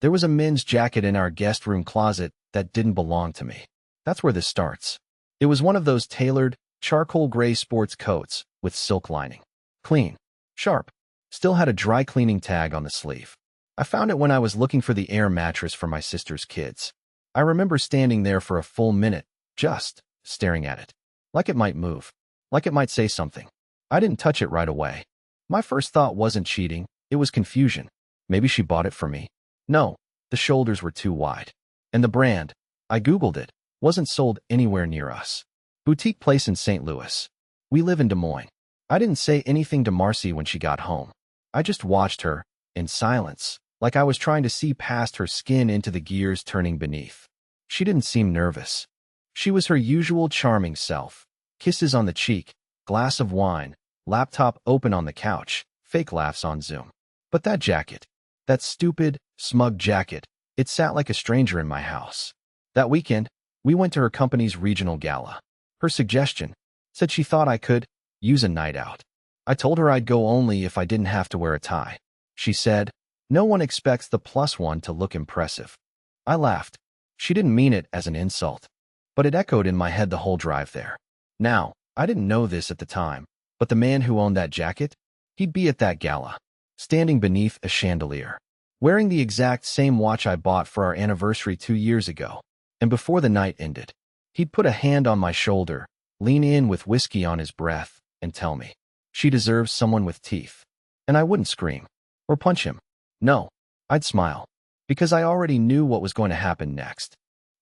There was a men's jacket in our guest room closet that didn't belong to me. That's where this starts. It was one of those tailored, charcoal gray sports coats with silk lining. Clean. Sharp. Still had a dry cleaning tag on the sleeve. I found it when I was looking for the air mattress for my sister's kids. I remember standing there for a full minute, just staring at it. Like it might move. Like it might say something. I didn't touch it right away. My first thought wasn't cheating, it was confusion. Maybe she bought it for me. No, the shoulders were too wide. And the brand, I Googled it, wasn't sold anywhere near us. Boutique place in St. Louis. We live in Des Moines. I didn't say anything to Marcy when she got home. I just watched her, in silence, like I was trying to see past her skin into the gears turning beneath. She didn't seem nervous. She was her usual charming self. Kisses on the cheek, glass of wine, laptop open on the couch, fake laughs on Zoom. But that jacket, that stupid, smug jacket, it sat like a stranger in my house. That weekend, we went to her company's regional gala. Her suggestion said she thought I could use a night out. I told her I'd go only if I didn't have to wear a tie. She said, "No one expects the +1 to look impressive." I laughed. She didn't mean it as an insult, but it echoed in my head the whole drive there. Now, I didn't know this at the time, but the man who owned that jacket, he'd be at that gala, standing beneath a chandelier, wearing the exact same watch I bought for our anniversary 2 years ago. And before the night ended, he'd put a hand on my shoulder, lean in with whiskey on his breath, and tell me, "She deserves someone with teeth." And I wouldn't scream or punch him. No, I'd smile, because I already knew what was going to happen next.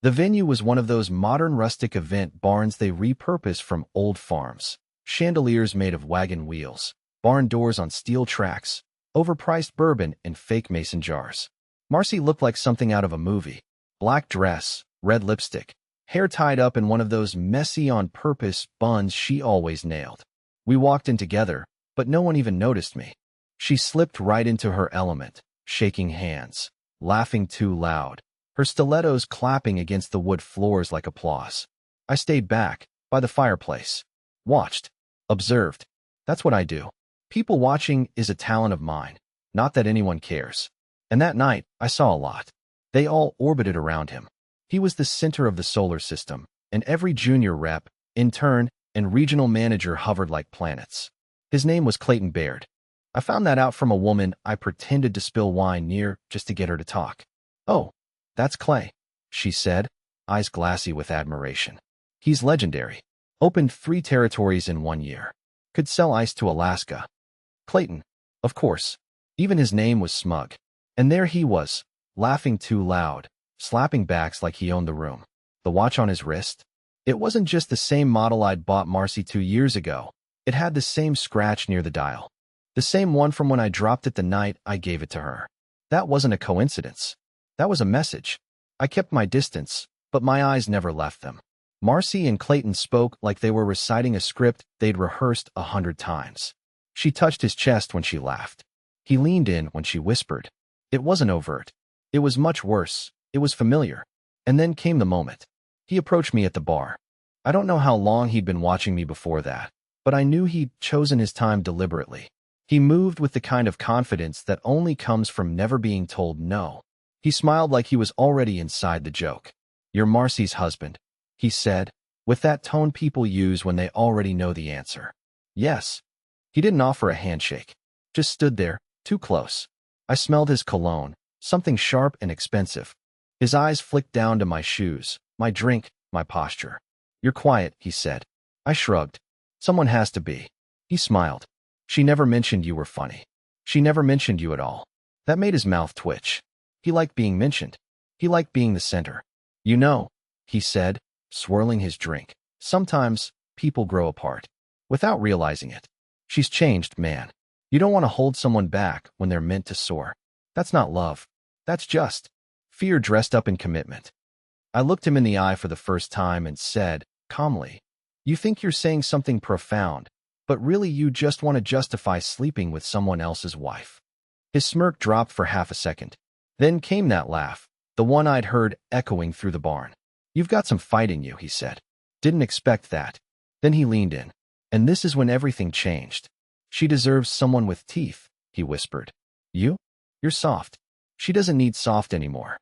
The venue was one of those modern rustic event barns they repurpose from old farms. Chandeliers made of wagon wheels, barn doors on steel tracks, overpriced bourbon in fake mason jars. Marcy looked like something out of a movie. Black dress, red lipstick, hair tied up in one of those messy on-purpose buns she always nailed. We walked in together, but no one even noticed me. She slipped right into her element, shaking hands, laughing too loud, her stilettos clapping against the wood floors like applause. I stayed back, by the fireplace. Watched. Observed. That's what I do. People watching is a talent of mine. Not that anyone cares. And that night, I saw a lot. They all orbited around him. He was the center of the solar system, and every junior rep, intern, and regional manager hovered like planets. His name was Clayton Baird. I found that out from a woman I pretended to spill wine near just to get her to talk. "Oh, that's Clay," she said, eyes glassy with admiration. "He's legendary. Opened 3 territories in 1 year. Could sell ice to Alaska." Clayton, of course. Even his name was smug. And there he was, laughing too loud, slapping backs like he owned the room. The watch on his wrist? It wasn't just the same model I'd bought Marcy 2 years ago. It had the same scratch near the dial. The same one from when I dropped it the night I gave it to her. That wasn't a coincidence. That was a message. I kept my distance, but my eyes never left them. Marcy and Clayton spoke like they were reciting a script they'd rehearsed 100 times. She touched his chest when she laughed. He leaned in when she whispered. It wasn't overt. It was much worse. It was familiar. And then came the moment. He approached me at the bar. I don't know how long he'd been watching me before that, but I knew he'd chosen his time deliberately. He moved with the kind of confidence that only comes from never being told no. He smiled like he was already inside the joke. "You're Marcy's husband," he said, with that tone people use when they already know the answer. "Yes." He didn't offer a handshake. Just stood there, too close. I smelled his cologne, something sharp and expensive. His eyes flicked down to my shoes, my drink, my posture. "You're quiet," he said. I shrugged. "Someone has to be." He smiled. "She never mentioned you were funny. She never mentioned you at all." That made his mouth twitch. He liked being mentioned. He liked being the center. "You know," he said, swirling his drink, "sometimes people grow apart without realizing it. She's changed, man. You don't want to hold someone back when they're meant to soar. That's not love. That's just fear dressed up in commitment." I looked him in the eye for the first time and said, calmly, "You think you're saying something profound, but really you just want to justify sleeping with someone else's wife." His smirk dropped for half a second. Then came that laugh, the one I'd heard echoing through the barn. "You've got some fight in you," he said. "Didn't expect that." Then he leaned in. "And this is when everything changed. She deserves someone with teeth," he whispered. "You? You're soft." She doesn't need soft anymore.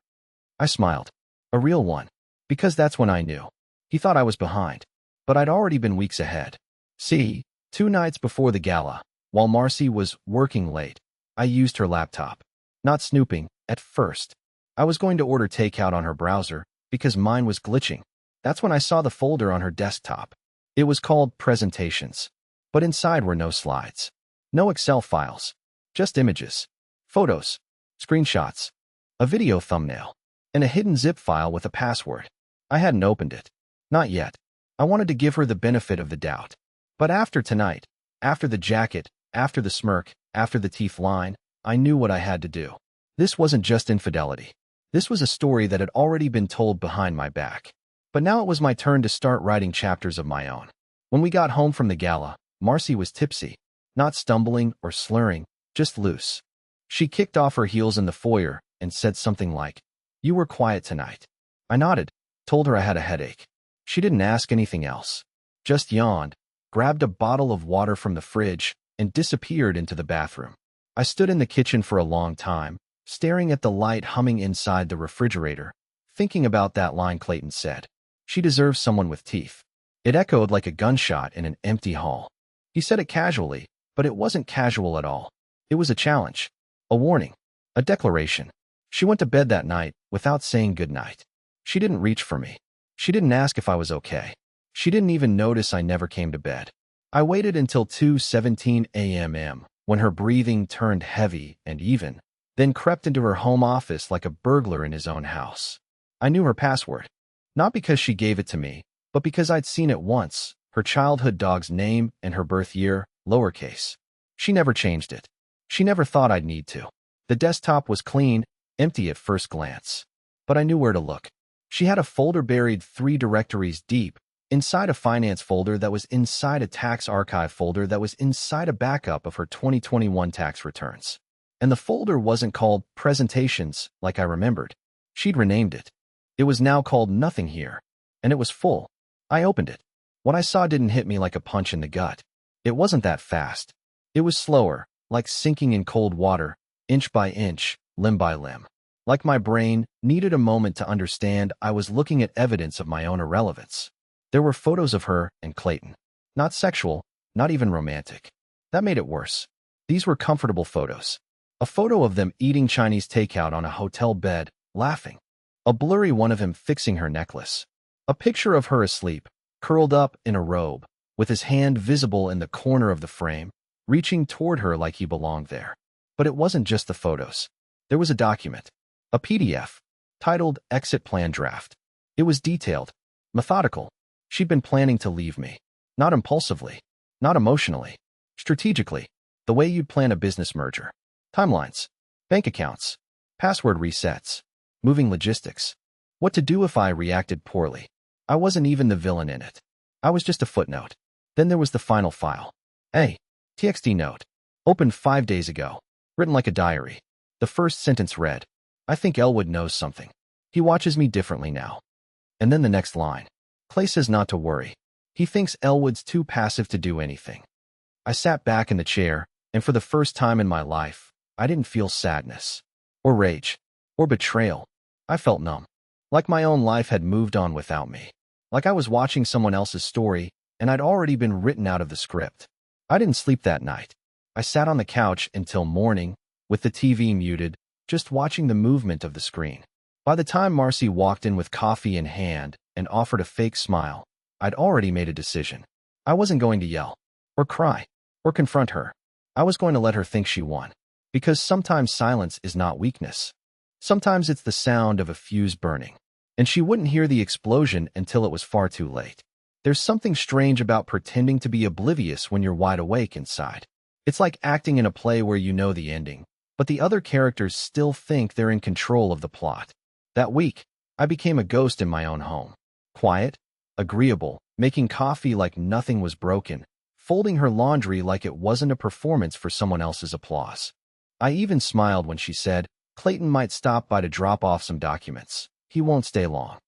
I smiled. A real one. Because that's when I knew. He thought I was behind. But I'd already been weeks ahead. See, 2 nights before the gala, while Marcy was working late, I used her laptop. Not snooping, at first. I was going to order takeout on her browser, because mine was glitching. That's when I saw the folder on her desktop. It was called Presentations. But inside were no slides. No Excel files. Just images. Photos. Screenshots. A video thumbnail. And a hidden zip file with a password. I hadn't opened it. Not yet. I wanted to give her the benefit of the doubt. But after tonight, after the jacket, after the smirk, after the teeth line, I knew what I had to do. This wasn't just infidelity. This was a story that had already been told behind my back. But now it was my turn to start writing chapters of my own. When we got home from the gala, Marcy was tipsy. Not stumbling or slurring, just loose. She kicked off her heels in the foyer and said something like, "You were quiet tonight." I nodded, told her I had a headache. She didn't ask anything else. Just yawned, grabbed a bottle of water from the fridge, and disappeared into the bathroom. I stood in the kitchen for a long time, staring at the light humming inside the refrigerator, thinking about that line Clayton said. She deserves someone with teeth. It echoed like a gunshot in an empty hall. He said it casually, but it wasn't casual at all. It was a challenge, a warning, a declaration. She went to bed that night without saying goodnight. She didn't reach for me. She didn't ask if I was okay. She didn't even notice I never came to bed. I waited until 2:17 a.m. when her breathing turned heavy and even, then crept into her home office like a burglar in his own house. I knew her password. Not because she gave it to me, but because I'd seen it once, her childhood dog's name and her birth year, lowercase. She never changed it. She never thought I'd need to. The desktop was clean, empty at first glance. But I knew where to look. She had a folder buried 3 directories deep, inside a finance folder that was inside a tax archive folder that was inside a backup of her 2021 tax returns. And the folder wasn't called Presentations like I remembered. She'd renamed it. It was now called Nothing Here. And it was full. I opened it. What I saw didn't hit me like a punch in the gut. It wasn't that fast. It was slower, like sinking in cold water, inch by inch, limb by limb. Like my brain needed a moment to understand I was looking at evidence of my own irrelevance. There were photos of her and Clayton. Not sexual, not even romantic. That made it worse. These were comfortable photos. A photo of them eating Chinese takeout on a hotel bed, laughing. A blurry one of him fixing her necklace. A picture of her asleep, curled up in a robe, with his hand visible in the corner of the frame, reaching toward her like he belonged there. But it wasn't just the photos. There was a document. A PDF, titled Exit Plan Draft. It was detailed, methodical. She'd been planning to leave me. Not impulsively, not emotionally, strategically, the way you'd plan a business merger. Timelines, bank accounts, password resets, moving logistics. What to do if I reacted poorly. I wasn't even the villain in it. I was just a footnote. Then there was the final file. A TXT note, opened 5 days ago, written like a diary. The first sentence read, "I think Elwood knows something. He watches me differently now." And then the next line. Clay says not to worry. He thinks Elwood's too passive to do anything. I sat back in the chair, and for the first time in my life, I didn't feel sadness, or rage, or betrayal. I felt numb. Like my own life had moved on without me. Like I was watching someone else's story, and I'd already been written out of the script. I didn't sleep that night. I sat on the couch until morning, with the TV muted, just watching the movement of the screen. By the time Marcy walked in with coffee in hand and offered a fake smile, I'd already made a decision. I wasn't going to yell, or cry, or confront her. I was going to let her think she won. Because sometimes silence is not weakness. Sometimes it's the sound of a fuse burning. And she wouldn't hear the explosion until it was far too late. There's something strange about pretending to be oblivious when you're wide awake inside. It's like acting in a play where you know the ending, but the other characters still think they're in control of the plot. That week, I became a ghost in my own home. Quiet, agreeable, making coffee like nothing was broken, folding her laundry like it wasn't a performance for someone else's applause. I even smiled when she said, "Clayton might stop by to drop off some documents. He won't stay long."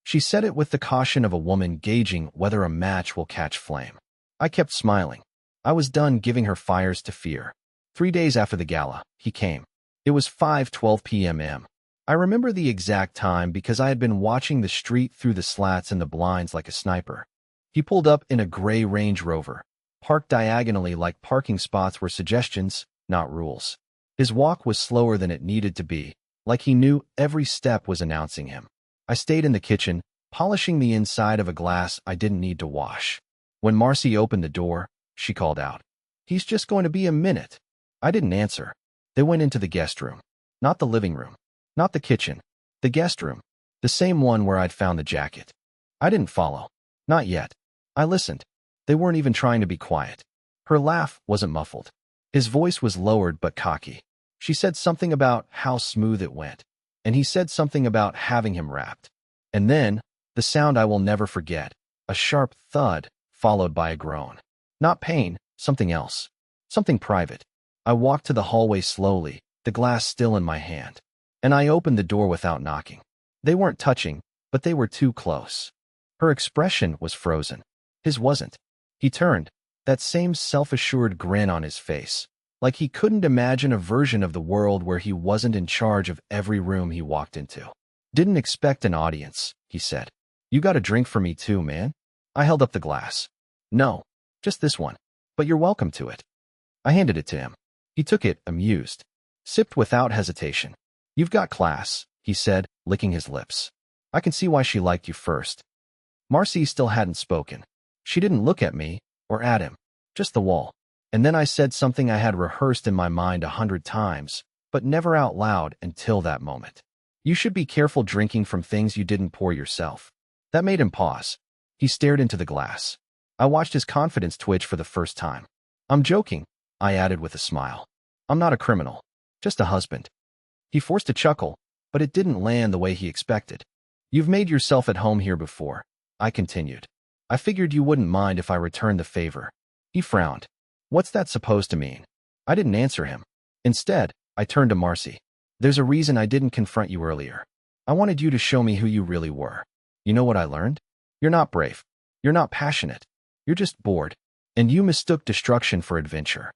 She said it with the caution of a woman gauging whether a match will catch flame. I kept smiling. I was done giving her fires to fear. 3 days after the gala, he came. It was 5:12 p.m. I remember the exact time because I had been watching the street through the slats in the blinds like a sniper. He pulled up in a gray Range Rover, parked diagonally like parking spots were suggestions, not rules. His walk was slower than it needed to be, like he knew every step was announcing him. I stayed in the kitchen, polishing the inside of a glass I didn't need to wash. When Marcy opened the door, she called out, "He's just going to be a minute." I didn't answer. They went into the guest room. Not the living room. Not the kitchen. The guest room. The same one where I'd found the jacket. I didn't follow. Not yet. I listened. They weren't even trying to be quiet. Her laugh wasn't muffled. His voice was lowered but cocky. She said something about how smooth it went, and he said something about having him wrapped. And then, the sound I will never forget, a sharp thud, followed by a groan. Not pain, something else. Something private. I walked to the hallway slowly, the glass still in my hand. And I opened the door without knocking. They weren't touching, but they were too close. Her expression was frozen. His wasn't. He turned, that same self-assured grin on his face, like he couldn't imagine a version of the world where he wasn't in charge of every room he walked into. "Didn't expect an audience," he said. "You got a drink for me too, man?" I held up the glass. "No, just this one. But you're welcome to it." I handed it to him. He took it, amused. Sipped without hesitation. "You've got class," he said, licking his lips. "I can see why she liked you first." Marcy still hadn't spoken. She didn't look at me, or at him, just the wall. And then I said something I had rehearsed in my mind 100 times, but never out loud until that moment. "You should be careful drinking from things you didn't pour yourself." That made him pause. He stared into the glass. I watched his confidence twitch for the first time. "I'm joking," I added with a smile. "I'm not a criminal, just a husband." He forced a chuckle, but it didn't land the way he expected. "You've made yourself at home here before," I continued. "I figured you wouldn't mind if I returned the favor." He frowned. "What's that supposed to mean?" I didn't answer him. Instead, I turned to Marcy. "There's a reason I didn't confront you earlier. I wanted you to show me who you really were. You know what I learned? You're not brave. You're not passionate. You're just bored. And you mistook destruction for adventure."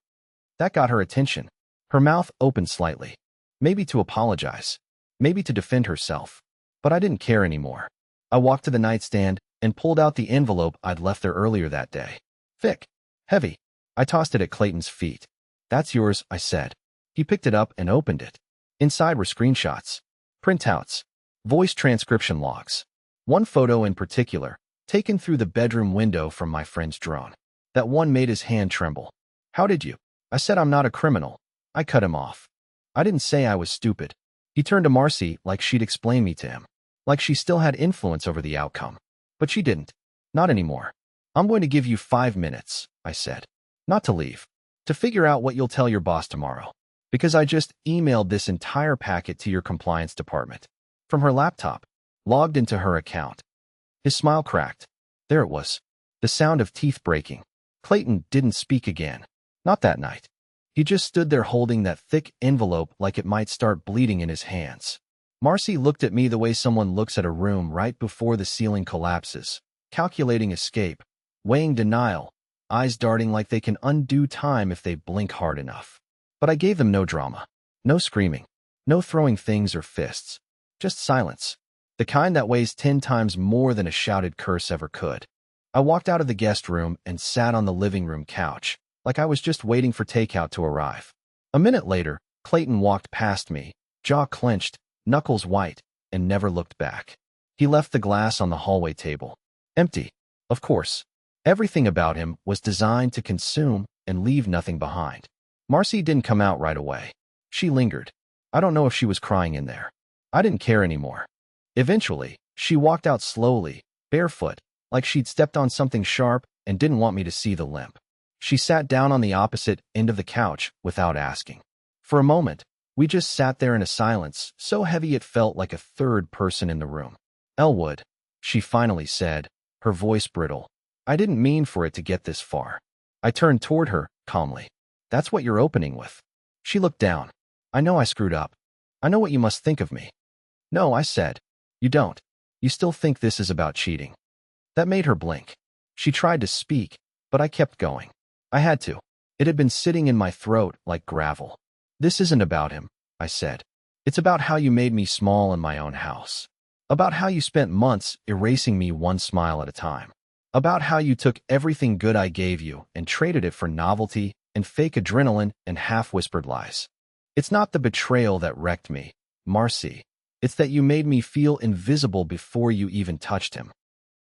That got her attention. Her mouth opened slightly. Maybe to apologize. Maybe to defend herself. But I didn't care anymore. I walked to the nightstand and pulled out the envelope I'd left there earlier that day. Thick. Heavy. I tossed it at Clayton's feet. "That's yours," I said. He picked it up and opened it. Inside were screenshots, printouts, voice transcription logs. One photo in particular, taken through the bedroom window from my friend's drone. That one made his hand tremble. "How did you?" I said, "I'm not a criminal." I cut him off. I didn't say I was stupid. He turned to Marcy like she'd explain me to him, like she still had influence over the outcome. But she didn't. Not anymore. "I'm going to give you 5 minutes," I said. "Not to leave. To figure out what you'll tell your boss tomorrow. Because I just emailed this entire packet to your compliance department." From her laptop, logged into her account. His smile cracked. There it was. The sound of teeth breaking. Clayton didn't speak again. Not that night. He just stood there holding that thick envelope like it might start bleeding in his hands. Marcy looked at me the way someone looks at a room right before the ceiling collapses, calculating escape, weighing denial, eyes darting like they can undo time if they blink hard enough. But I gave them no drama, no screaming, no throwing things or fists, just silence, the kind that weighs 10 times more than a shouted curse ever could. I walked out of the guest room and sat on the living room couch, like I was just waiting for takeout to arrive. A minute later, Clayton walked past me, jaw clenched, knuckles white, and never looked back. He left the glass on the hallway table. Empty. Of course. Everything about him was designed to consume and leave nothing behind. Marcy didn't come out right away. She lingered. I don't know if she was crying in there. I didn't care anymore. Eventually, she walked out slowly, barefoot, like she'd stepped on something sharp and didn't want me to see the limp. She sat down on the opposite end of the couch without asking. For a moment, we just sat there in a silence so heavy it felt like a third person in the room. "Elwood," she finally said, her voice brittle. "I didn't mean for it to get this far." I turned toward her, calmly. "That's what you're opening with." She looked down. "I know I screwed up. I know what you must think of me." "No," I said. "You don't. You still think this is about cheating." That made her blink. She tried to speak, but I kept going. I had to. It had been sitting in my throat like gravel. "This isn't about him. I said. It's about how you made me small in my own house. About how you spent months erasing me one smile at a time. About how you took everything good I gave you and traded it for novelty and fake adrenaline and half-whispered lies. It's not the betrayal that wrecked me, Marcy. It's that you made me feel invisible before you even touched him.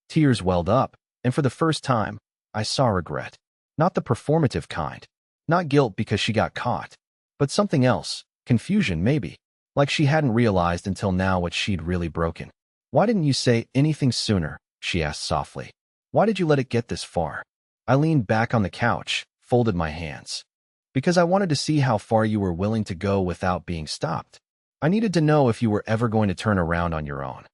Tears welled up, and for the first time, I saw regret. Not the performative kind. Not guilt because she got caught. But something else. Confusion, maybe. Like she hadn't realized until now what she'd really broken. Why didn't you say anything sooner? She asked softly. Why did you let it get this far? I leaned back on the couch, folded my hands. Because I wanted to see how far you were willing to go without being stopped. I needed to know if you were ever going to turn around on your own.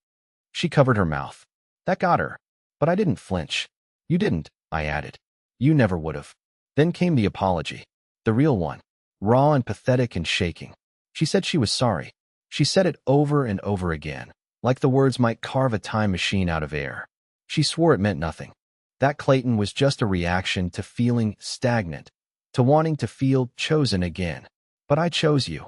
She covered her mouth. That got her. But I didn't flinch. You didn't, I added. You never would have. Then came the apology. The real one. Raw and pathetic and shaking. She said she was sorry. She said it over and over again, like the words might carve a time machine out of air. She swore it meant nothing. That Clayton was just a reaction to feeling stagnant, to wanting to feel chosen again. But I chose you.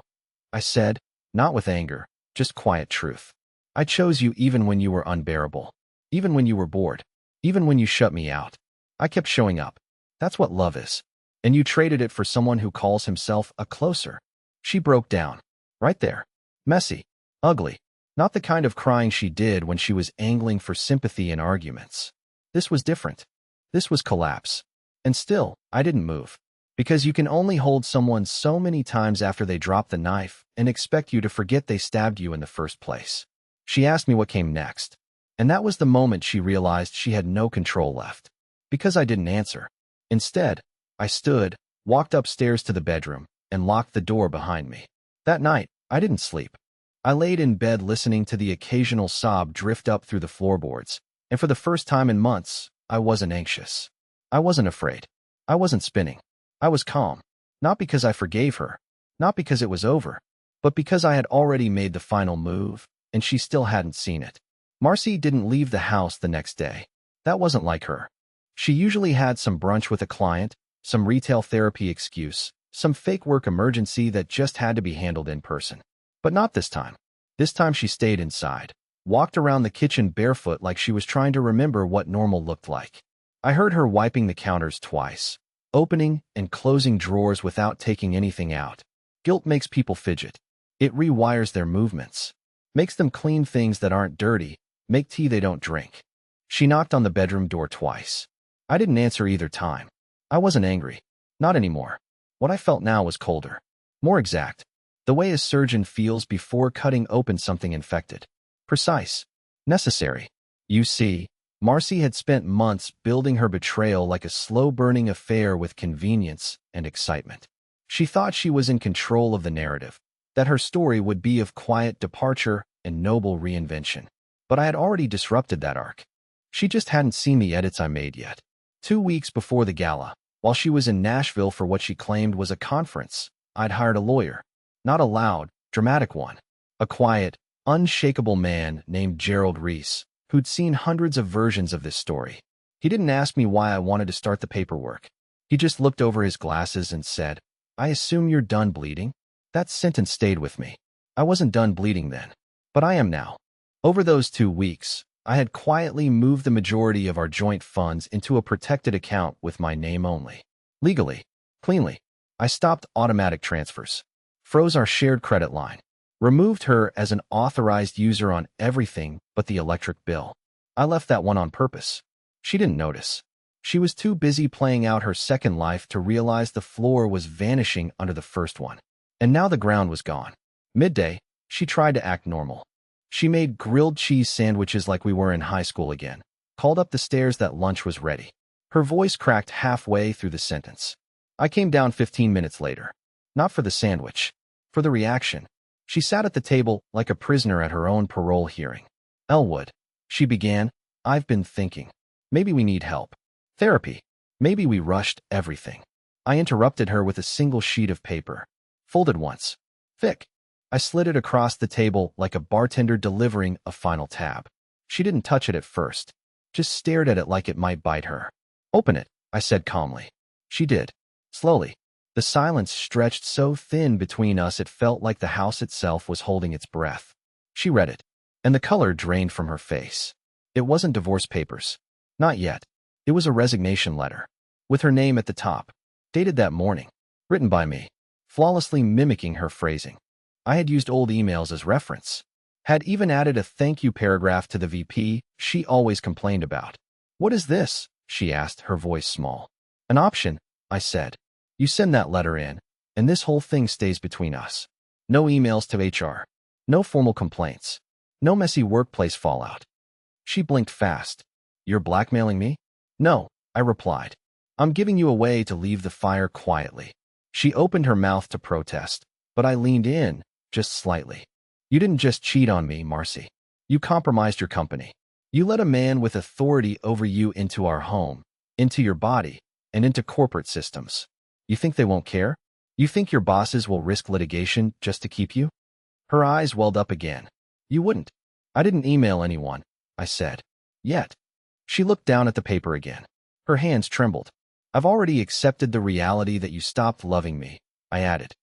I said, not with anger, just quiet truth. I chose you even when you were unbearable. Even when you were bored. Even when you shut me out. I kept showing up. That's what love is. And you traded it for someone who calls himself a closer. She broke down. Right there. Messy. Ugly. Not the kind of crying she did when she was angling for sympathy in arguments. This was different. This was collapse. And still, I didn't move. Because you can only hold someone so many times after they drop the knife and expect you to forget they stabbed you in the first place. She asked me what came next. And that was the moment she realized she had no control left. Because I didn't answer. Instead, I stood, walked upstairs to the bedroom, and locked the door behind me. That night, I didn't sleep. I laid in bed listening to the occasional sob drift up through the floorboards, and for the first time in months, I wasn't anxious. I wasn't afraid. I wasn't spinning. I was calm. Not because I forgave her, not because it was over, but because I had already made the final move, and she still hadn't seen it. Marcy didn't leave the house the next day. That wasn't like her. She usually had some brunch with a client, some retail therapy excuse, some fake work emergency that just had to be handled in person. But not this time. This time she stayed inside, walked around the kitchen barefoot like she was trying to remember what normal looked like. I heard her wiping the counters twice, opening and closing drawers without taking anything out. Guilt makes people fidget. It rewires their movements, makes them clean things that aren't dirty, make tea they don't drink. She knocked on the bedroom door twice. I didn't answer either time. I wasn't angry. Not anymore. What I felt now was colder. More exact. The way a surgeon feels before cutting open something infected. Precise. Necessary. You see, Marcy had spent months building her betrayal like a slow-burning affair with convenience and excitement. She thought she was in control of the narrative, that her story would be of quiet departure and noble reinvention. But I had already disrupted that arc. She just hadn't seen the edits I made yet. 2 weeks before the gala, while she was in Nashville for what she claimed was a conference, I'd hired a lawyer. Not a loud, dramatic one. A quiet, unshakable man named Gerald Reese, who'd seen hundreds of versions of this story. He didn't ask me why I wanted to start the paperwork. He just looked over his glasses and said, "I assume you're done bleeding?" That sentence stayed with me. I wasn't done bleeding then. But I am now. Over those 2 weeks, I had quietly moved the majority of our joint funds into a protected account with my name only. Legally. Cleanly. I stopped automatic transfers. Froze our shared credit line. Removed her as an authorized user on everything but the electric bill. I left that one on purpose. She didn't notice. She was too busy playing out her second life to realize the floor was vanishing under the first one. And now the ground was gone. Midday, she tried to act normal. She made grilled cheese sandwiches like we were in high school again, called up the stairs that lunch was ready. Her voice cracked halfway through the sentence. I came down 15 minutes later. Not for the sandwich. For the reaction. She sat at the table like a prisoner at her own parole hearing. "Elwood," she began, "I've been thinking. Maybe we need help. Therapy. Maybe we rushed everything." I interrupted her with a single sheet of paper. Folded once. Thick. I slid it across the table like a bartender delivering a final tab. She didn't touch it at first. Just stared at it like it might bite her. "Open it," I said calmly. She did. Slowly. The silence stretched so thin between us it felt like the house itself was holding its breath. She read it, and the color drained from her face. It wasn't divorce papers. Not yet. It was a resignation letter, with her name at the top, dated that morning, written by me, flawlessly mimicking her phrasing. I had used old emails as reference, had even added a thank you paragraph to the VP she always complained about. "What is this?" she asked, her voice small. "An option," I said. "You send that letter in, and this whole thing stays between us. No emails to HR. No formal complaints. No messy workplace fallout." She blinked fast. "You're blackmailing me?" "No," I replied. "I'm giving you a way to leave the fire quietly." She opened her mouth to protest, but I leaned in, just slightly. "You didn't just cheat on me, Marcy. You compromised your company. You let a man with authority over you into our home, into your body, and into corporate systems. You think they won't care? You think your bosses will risk litigation just to keep you?" Her eyes welled up again. "You wouldn't." "I didn't email anyone," I said. "Yet." She looked down at the paper again. Her hands trembled. "I've already accepted the reality that you stopped loving me," I added.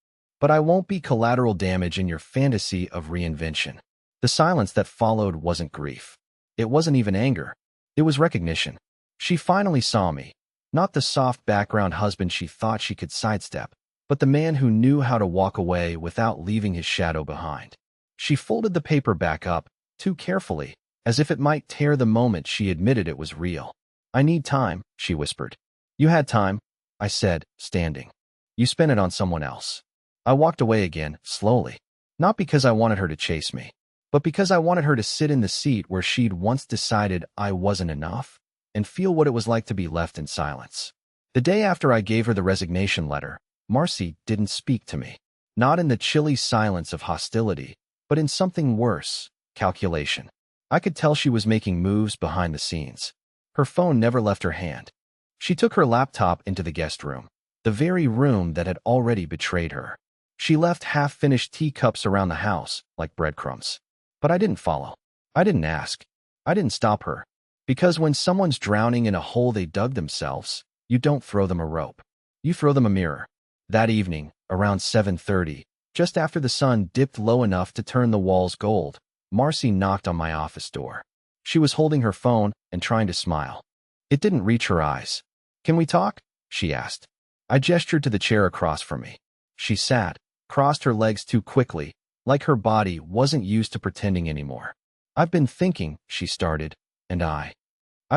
"But I won't be collateral damage in your fantasy of reinvention." The silence that followed wasn't grief. It wasn't even anger. It was recognition. She finally saw me. Not the soft background husband she thought she could sidestep, but the man who knew how to walk away without leaving his shadow behind. She folded the paper back up, too carefully, as if it might tear the moment she admitted it was real. "I need time," she whispered. "You had time," I said, standing. "You spent it on someone else." I walked away again, slowly. Not because I wanted her to chase me, but because I wanted her to sit in the seat where she'd once decided I wasn't enough, and feel what it was like to be left in silence. The day after I gave her the resignation letter, Marcy didn't speak to me. Not in the chilly silence of hostility, but in something worse, calculation. I could tell she was making moves behind the scenes. Her phone never left her hand. She took her laptop into the guest room, the very room that had already betrayed her. She left half-finished teacups around the house, like breadcrumbs. But I didn't follow. I didn't ask. I didn't stop her. Because when someone's drowning in a hole they dug themselves, you don't throw them a rope. You throw them a mirror. That evening, around 7:30, just after the sun dipped low enough to turn the walls gold, Marcy knocked on my office door. She was holding her phone and trying to smile. It didn't reach her eyes. "Can we talk?" she asked. I gestured to the chair across from me. She sat, crossed her legs too quickly, like her body wasn't used to pretending anymore. "I've been thinking," she started, and I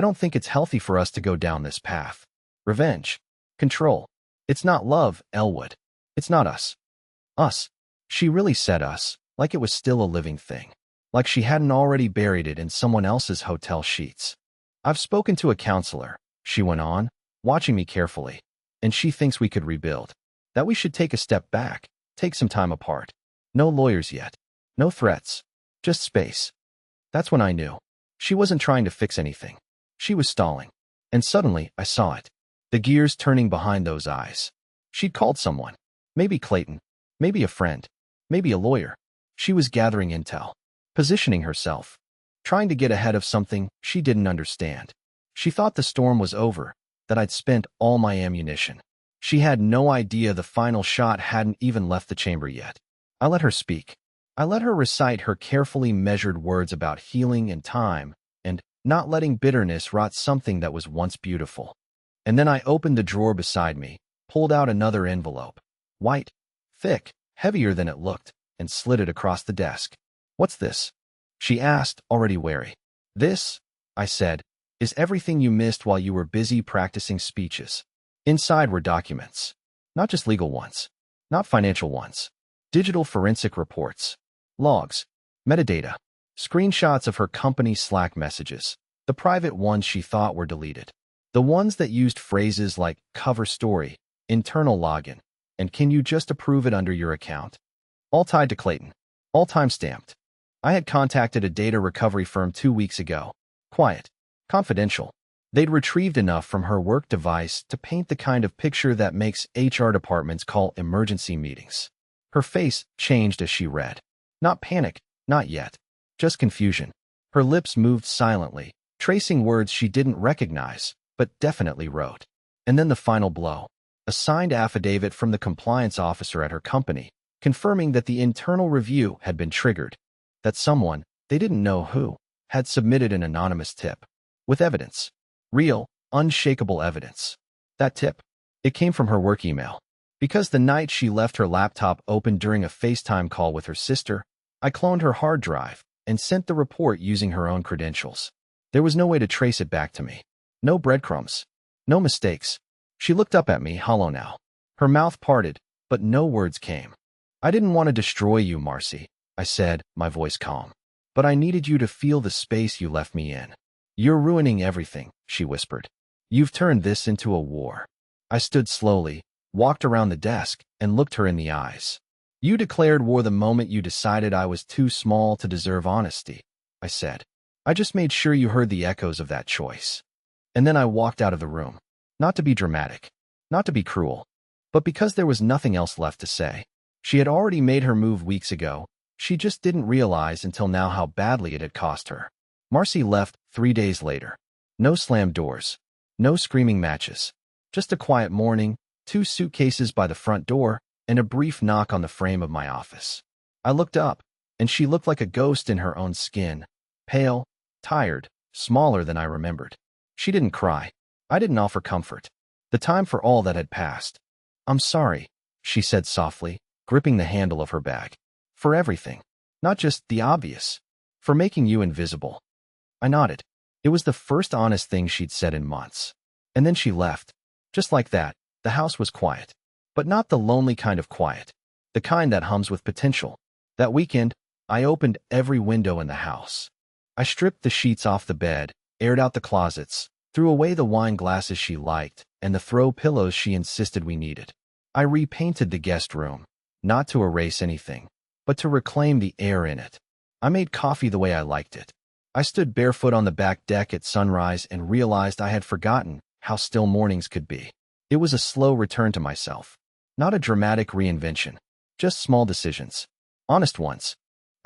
don't think it's healthy for us to go down this path. Revenge. Control. It's not love, Elwood. It's not us. Us." She really said us, like it was still a living thing. Like she hadn't already buried it in someone else's hotel sheets. "I've spoken to a counselor," she went on, watching me carefully, "and she thinks we could rebuild. That we should take a step back, take some time apart. No lawyers yet. No threats. Just space." That's when I knew. She wasn't trying to fix anything. She was stalling. And suddenly, I saw it. The gears turning behind those eyes. She'd called someone. Maybe Clayton. Maybe a friend. Maybe a lawyer. She was gathering intel. Positioning herself. Trying to get ahead of something she didn't understand. She thought the storm was over, that I'd spent all my ammunition. She had no idea the final shot hadn't even left the chamber yet. I let her speak. I let her recite her carefully measured words about healing and time, and not letting bitterness rot something that was once beautiful. And then I opened the drawer beside me, pulled out another envelope. White, thick, heavier than it looked, and slid it across the desk. "What's this?" she asked, already wary. "This," I said, "is everything you missed while you were busy practicing speeches." Inside were documents. Not just legal ones. Not financial ones. Digital forensic reports. Logs. Metadata. Screenshots of her company's Slack messages. The private ones she thought were deleted. The ones that used phrases like cover story, internal login, and can you just approve it under your account? All tied to Clayton. All time-stamped. I had contacted a data recovery firm 2 weeks ago. Quiet. Confidential. They'd retrieved enough from her work device to paint the kind of picture that makes HR departments call emergency meetings. Her face changed as she read. Not panic, not yet. Just confusion. Her lips moved silently, tracing words she didn't recognize, but definitely wrote. And then the final blow. A signed affidavit from the compliance officer at her company, confirming that the internal review had been triggered, that someone, they didn't know who, had submitted an anonymous tip. With evidence. Real, unshakable evidence. That tip. It came from her work email. Because the night she left her laptop open during a FaceTime call with her sister, I cloned her hard drive and sent the report using her own credentials. There was no way to trace it back to me. No breadcrumbs. No mistakes. She looked up at me, hollow now. Her mouth parted, but no words came. I didn't want to destroy you, Marcy, I said, my voice calm. But I needed you to feel the space you left me in. You're ruining everything, she whispered. You've turned this into a war. I stood slowly, walked around the desk, and looked her in the eyes. You declared war the moment you decided I was too small to deserve honesty, I said. I just made sure you heard the echoes of that choice. And then I walked out of the room. Not to be dramatic, not to be cruel, but because there was nothing else left to say. She had already made her move weeks ago. She just didn't realize until now how badly it had cost her. Marcy left 3 days later. No slammed doors. No screaming matches. Just a quiet morning, 2 suitcases by the front door, and a brief knock on the frame of my office. I looked up, and she looked like a ghost in her own skin. Pale, tired, smaller than I remembered. She didn't cry. I didn't offer comfort. The time for all that had passed. I'm sorry, she said softly, gripping the handle of her bag. For everything. Not just the obvious. For making you invisible. I nodded. It was the first honest thing she'd said in months. And then she left. Just like that, the house was quiet. But not the lonely kind of quiet. The kind that hums with potential. That weekend, I opened every window in the house. I stripped the sheets off the bed, aired out the closets, threw away the wine glasses she liked, and the throw pillows she insisted we needed. I repainted the guest room, not to erase anything, but to reclaim the air in it. I made coffee the way I liked it. I stood barefoot on the back deck at sunrise and realized I had forgotten how still mornings could be. It was a slow return to myself. Not a dramatic reinvention, just small decisions. Honest ones.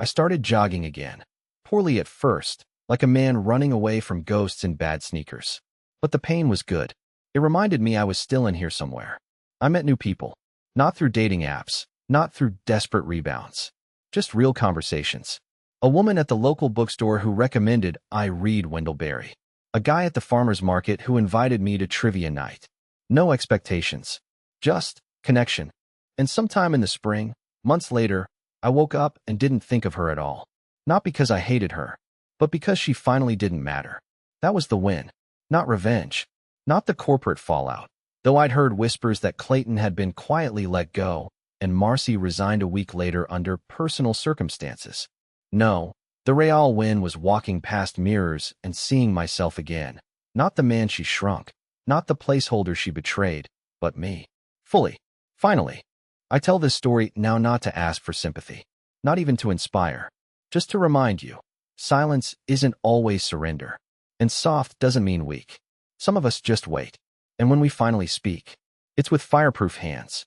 I started jogging again. Poorly at first, like a man running away from ghosts in bad sneakers. But the pain was good. It reminded me I was still in here somewhere. I met new people. Not through dating apps, not through desperate rebounds. Just real conversations. A woman at the local bookstore who recommended I read Wendell Berry. A guy at the farmer's market who invited me to trivia night. No expectations. Just connection. And sometime in the spring, months later, I woke up and didn't think of her at all. Not because I hated her, but because she finally didn't matter. That was the win. Not revenge. Not the corporate fallout. Though I'd heard whispers that Clayton had been quietly let go, and Marcy resigned a week later under personal circumstances. No, the real win was walking past mirrors and seeing myself again. Not the man she shrunk. Not the placeholder she betrayed, but me. Fully. Finally. I tell this story now not to ask for sympathy. Not even to inspire. Just to remind you. Silence isn't always surrender. And soft doesn't mean weak. Some of us just wait. And when we finally speak, it's with fireproof hands.